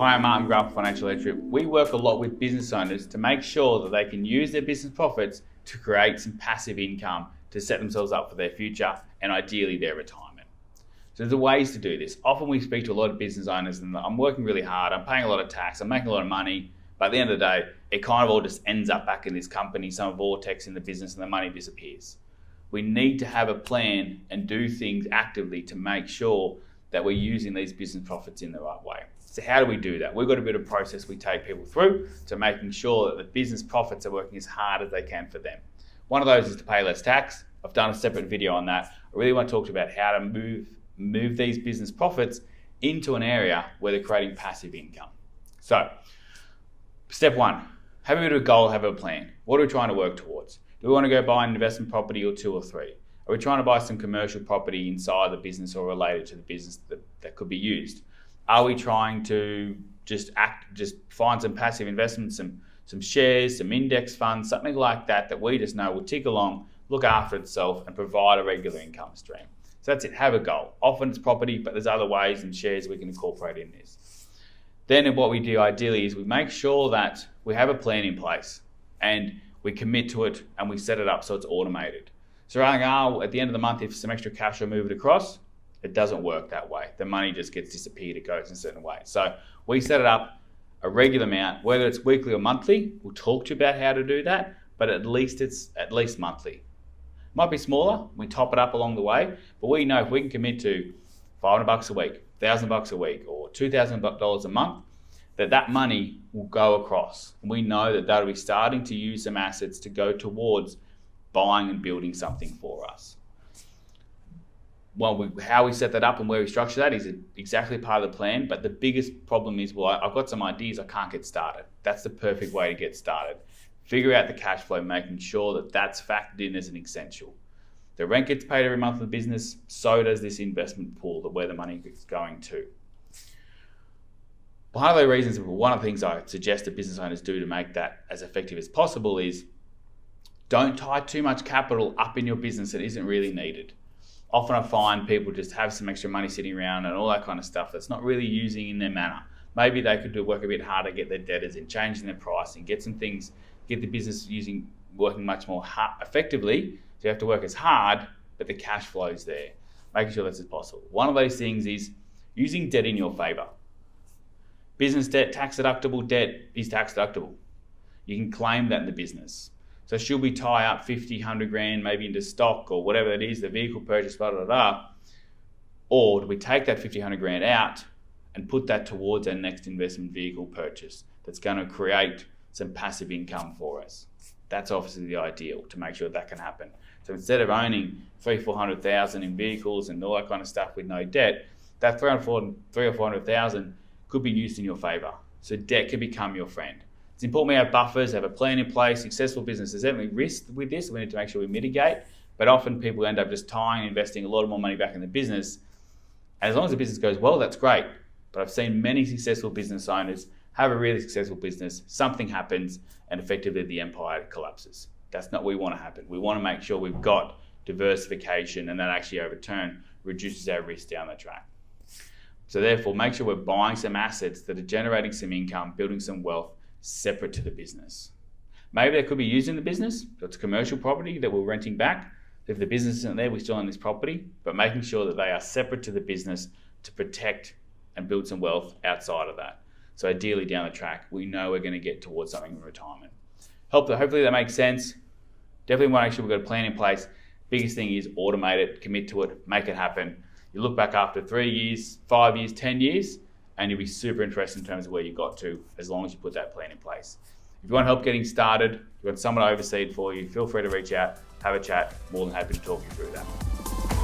Hi, I'm Martin Grant, Financial Leadership. We work a lot with business owners to make sure that they can use their business profits to create some passive income to set themselves up for their future and ideally their retirement. So there's ways to do this. Often we speak to a lot of business owners and I'm working really hard, I'm paying a lot of tax, I'm making a lot of money, but at the end of the day, it kind of all just ends up back in this company, some vortex in the business, and the money disappears. We need to have a plan and do things actively to make sure that we're using these business profits in the right way. So how do we do that? We've got a bit of process we take people through to making sure that the business profits are working as hard as they can for them. One of those is to pay less tax. I've done a separate video on that. I really want to talk about how to move these business profits into an area where they're creating passive income. So, step one, have a bit of a goal, have a plan. What are we trying to work towards? Do we want to go buy an investment property or 2 or 3? Are we trying to buy some commercial property inside the business or related to the business that could be used? Are we trying to just find some passive investments, some shares, some index funds, something like that we just know will tick along, look after itself and provide a regular income stream? So that's it, have a goal. Often it's property, but there's other ways and shares we can incorporate in this. Then what we do ideally is we make sure that we have a plan in place and we commit to it and we set it up so it's automated. So rather than, at the end of the month, if some extra cash will move it across, it doesn't work that way. The money just gets disappeared, it goes in a certain way. So we set it up a regular amount, whether it's weekly or monthly. We'll talk to you about how to do that, but at least it's at least monthly. Might be smaller, we top it up along the way, but we know if we can commit to $500 a week, $1,000 a week, or $2,000 a month, that money will go across. And we know that that'll be starting to use some assets to go towards buying and building something for us. Well, how we set that up and where we structure that is exactly part of the plan, but the biggest problem is, well, I've got some ideas, I can't get started. That's the perfect way to get started. Figure out the cash flow, making sure that that's factored in as an essential. The rent gets paid every month of the business, so does this investment pool, where the money is going to. One of the things I suggest that business owners do to make that as effective as possible is don't tie too much capital up in your business that isn't really needed. Often I find people just have some extra money sitting around and all that kind of stuff that's not really using in their manner. Maybe they could work a bit harder, get their debtors in, changing their pricing, get some things, get the business working much more effectively. So you have to work as hard, but the cash flow's there. Making sure that's as possible. One of those things is using debt in your favor. Business debt, tax deductible debt is tax deductible. You can claim that in the business. So should we tie up 50, 100 grand maybe into stock or whatever it is, the vehicle purchase, blah, blah, blah, or do we take that 50, 100 grand out and put that towards our next investment vehicle purchase that's going to create some passive income for us? That's obviously the ideal to make sure that can happen. So instead of owning 300,000-400,000 in vehicles and all that kind of stuff with no debt, that 300,000 or 400,000 could be used in your favor. So debt can become your friend. It's important we have buffers, have a plan in place. Successful businesses definitely risk with this. We need to make sure we mitigate. But often people end up just investing a lot more money back in the business. And as long as the business goes well, that's great. But I've seen many successful business owners have a really successful business, something happens, and effectively the empire collapses. That's not what we want to happen. We want to make sure we've got diversification, and that actually over turn reduces our risk down the track. So therefore, make sure we're buying some assets that are generating some income, building some wealth, separate to the business. Maybe they could be used in the business, so it's commercial property that we're renting back. If the business isn't there, we still own this property, but making sure that they are separate to the business to protect and build some wealth outside of that. So ideally down the track, we know we're going to get towards something in retirement. Hopefully that makes sense. Definitely want to make sure we've got a plan in place. Biggest thing is automate it, commit to it, make it happen. You look back after 3 years, 5 years, 10 years, and you'll be super interested in terms of where you got to as long as you put that plan in place. If you want help getting started, you've got someone to oversee it for you, feel free to reach out, have a chat. More than happy to talk you through that.